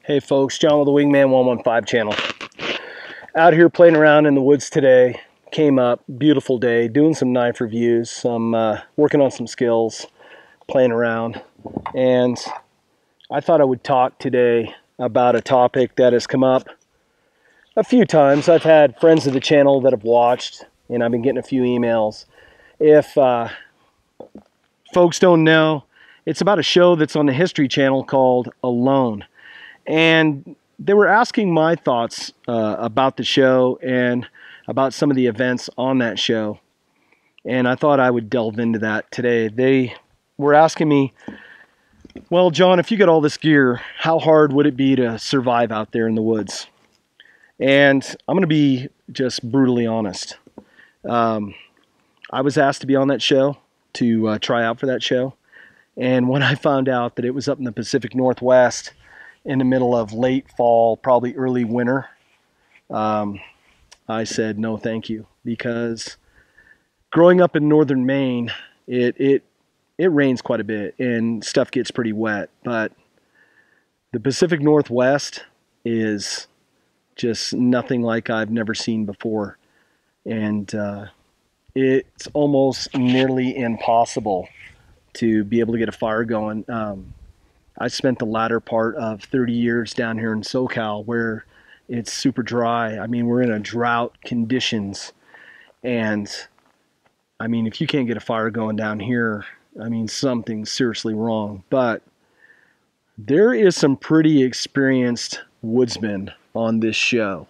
Hey folks, John with the Wingman 115 channel. Out here playing around in the woods today. Came up, beautiful day, doing some knife reviews, working on some skills, playing around. And I thought I would talk today about a topic that has come up a few times. I've had friends of the channel that have watched, and I've been getting a few emails. If folks don't know, it's about a show that's on the History Channel called Alone. And they were asking my thoughts about the show and about some of the events on that show. And I thought I would delve into that today. They were asking me, well, John, if you got all this gear, how hard would it be to survive out there in the woods? And I'm going to be just brutally honest. I was asked to be on that show, to try out for that show. And when I found out that it was up in the Pacific Northwest, in the middle of late fall, probably early winter, I said no thank you, because growing up in northern Maine, it rains quite a bit and stuff gets pretty wet, but the Pacific Northwest is just nothing like I've never seen before, and it's almost nearly impossible to be able to get a fire going. I spent the latter part of 30 years down here in SoCal where it's super dry. I mean, we're in a drought conditions. And I mean, if you can't get a fire going down here, I mean, something's seriously wrong. But there is some pretty experienced woodsmen on this show,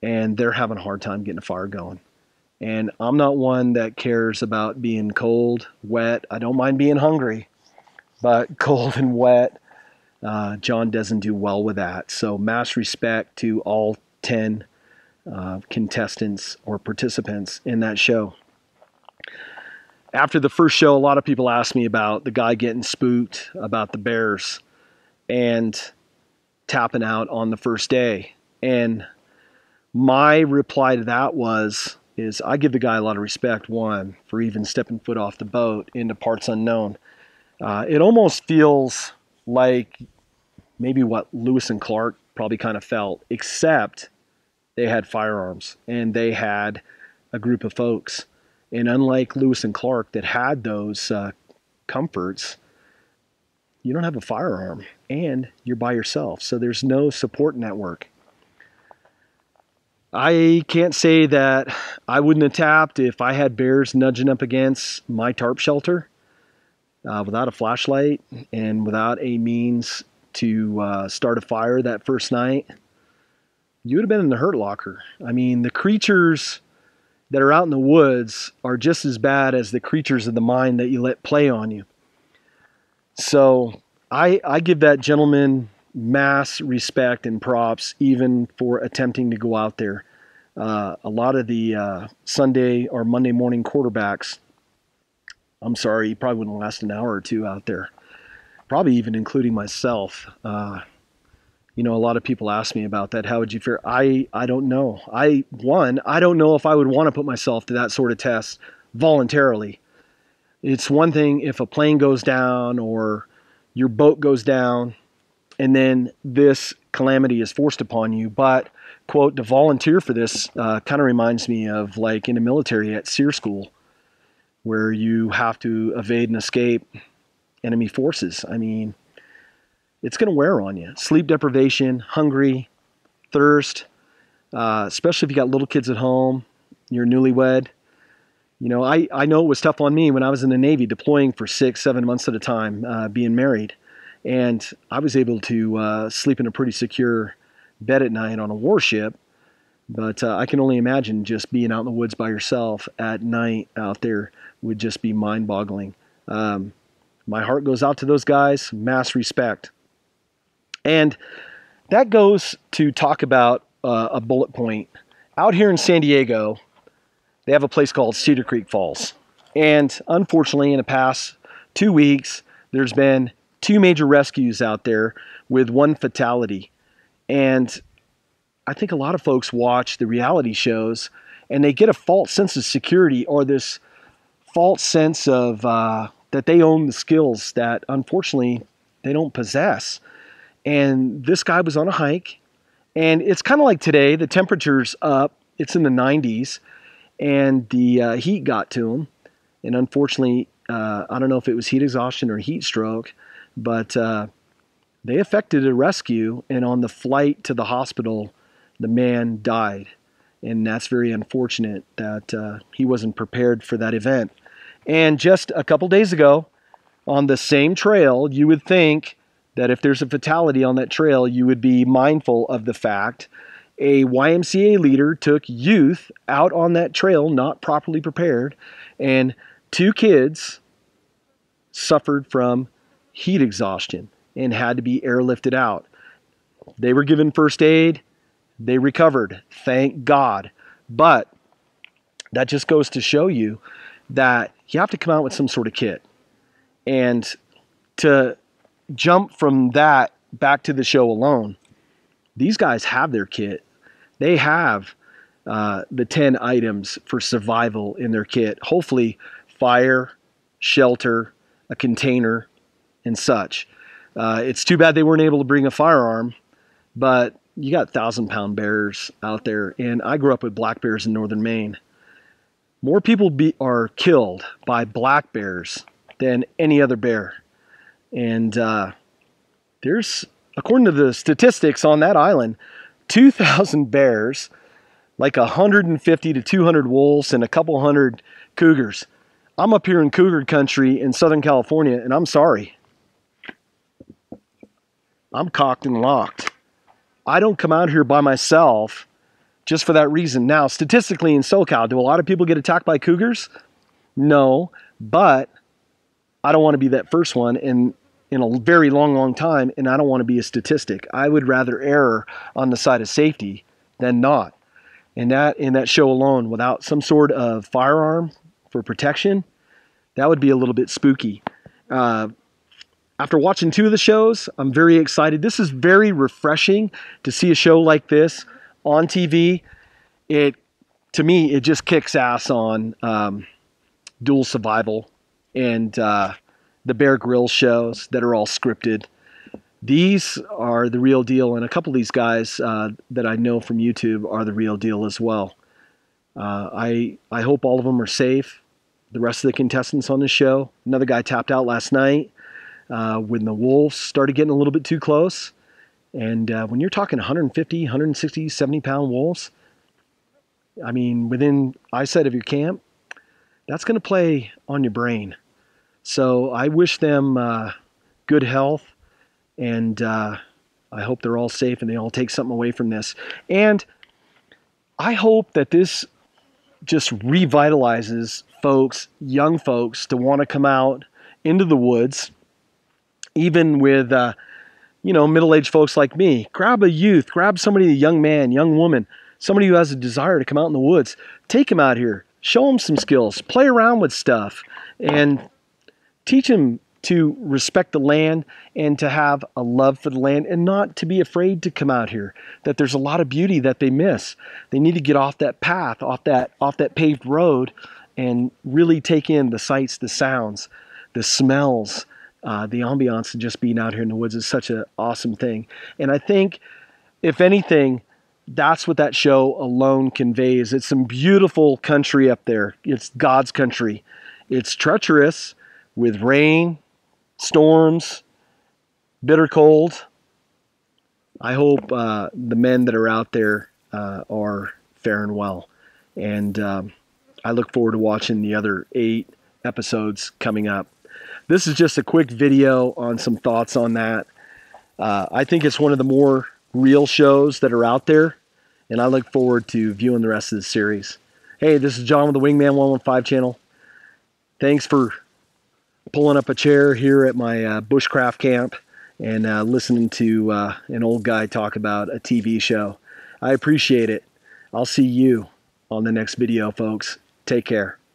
and they're having a hard time getting a fire going. And I'm not one that cares about being cold, wet. I don't mind being hungry. But cold and wet, John doesn't do well with that. So mass respect to all 10 contestants or participants in that show. After the first show, a lot of people asked me about the guy getting spooked, about the bears, and tapping out on the first day. And my reply to that is I give the guy a lot of respect, one, for even stepping foot off the boat into parts unknown. It almost feels like maybe what Lewis and Clark probably kind of felt, except they had firearms and they had a group of folks. And unlike Lewis and Clark that had those comforts, you don't have a firearm and you're by yourself. So there's no support network. I can't say that I wouldn't have tapped if I had bears nudging up against my tarp shelter. Without a flashlight and without a means to start a fire that first night, you would have been in the hurt locker. I mean, the creatures that are out in the woods are just as bad as the creatures of the mind that you let play on you. So I give that gentleman mass respect and props even for attempting to go out there. A lot of the Sunday or Monday morning quarterbacks, I'm sorry, you probably wouldn't last an hour or two out there. Probably even including myself. You know, a lot of people ask me about that. How would you fare? I don't know. I don't know if I would want to put myself to that sort of test voluntarily. It's one thing if a plane goes down or your boat goes down and then this calamity is forced upon you. But, quote, to volunteer for this kind of reminds me of like in the military at SEER school, where you have to evade and escape enemy forces. I mean, it's going to wear on you. Sleep deprivation, hungry, thirst, especially if you got little kids at home, you're newlywed. You know, I know it was tough on me when I was in the Navy, deploying for 6-7 months at a time, being married. And I was able to sleep in a pretty secure bed at night on a warship. But I can only imagine just being out in the woods by yourself at night out there would just be mind-boggling. My heart goes out to those guys. Mass respect. And that goes to talk about a bullet point. Out here in San Diego, they have a place called Cedar Creek Falls. And unfortunately, in the past 2 weeks, there's been 2 major rescues out there with 1 fatality. And I think a lot of folks watch the reality shows and they get a false sense of security, or this false sense of that they own the skills that unfortunately they don't possess. And this guy was on a hike, and it's kind of like today. The temperature's up. It's in the 90s, and the heat got to him. And unfortunately, I don't know if it was heat exhaustion or heat stroke, but they effected a rescue. And on the flight to the hospital, the man died. And that's very unfortunate that he wasn't prepared for that event. And just a couple days ago, on the same trail, you would think that if there's a fatality on that trail, you would be mindful of the fact a YMCA leader took youth out on that trail, not properly prepared, and 2 kids suffered from heat exhaustion and had to be airlifted out. They were given first aid. They recovered, thank God. But that just goes to show you that you have to come out with some sort of kit. And to jump from that back to the show alone, these guys have their kit. They have the 10 items for survival in their kit. Hopefully fire, shelter, a container, and such. It's too bad they weren't able to bring a firearm, but you got 1,000-pound bears out there. And I grew up with black bears in northern Maine. More people are killed by black bears than any other bear. And there's, according to the statistics on that island, 2,000 bears, like 150 to 200 wolves, and a couple hundred cougars. I'm up here in cougar country in Southern California, and I'm sorry. I'm cocked and locked. I don't come out here by myself just for that reason. Now, statistically in SoCal, do a lot of people get attacked by cougars? No, but I don't want to be that first one in a very long time, and I don't want to be a statistic. I would rather err on the side of safety than not. And that, in that show alone, without some sort of firearm for protection, that would be a little bit spooky. After watching 2 of the shows, I'm very excited. This is very refreshing to see a show like this on TV. To me, it just kicks ass on dual survival and the Bear Grylls shows that are all scripted. These are the real deal, and a couple of these guys that I know from YouTube are the real deal as well. I hope all of them are safe. The rest of the contestants on the show. Another guy tapped out last night when the wolves started getting a little bit too close. And when you're talking 150, 160, 70-pound wolves, I mean, within eyesight of your camp, that's going to play on your brain. So I wish them good health, and I hope they're all safe and they all take something away from this. And I hope that this just revitalizes folks, young folks, to want to come out into the woods, even with middle-aged folks like me. Grab a youth, grab somebody, a young man, young woman, somebody who has a desire to come out in the woods. Take them out here, show them some skills, play around with stuff, and teach them to respect the land and to have a love for the land and not to be afraid to come out here, that there's a lot of beauty that they miss. They need to get off that path, off that paved road, and really take in the sights, the sounds, the smells, the ambiance of just being out here in the woods is such an awesome thing. And I think, if anything, that's what that show alone conveys. It's some beautiful country up there. It's God's country. It's treacherous with rain, storms, bitter cold. I hope the men that are out there are faring well. And I look forward to watching the other 8 episodes coming up. This is just a quick video on some thoughts on that. I think it's one of the more real shows that are out there, and I look forward to viewing the rest of the series. Hey, this is John with the Wingman 115 channel. Thanks for pulling up a chair here at my bushcraft camp and listening to an old guy talk about a TV show. I appreciate it. I'll see you on the next video, folks. Take care.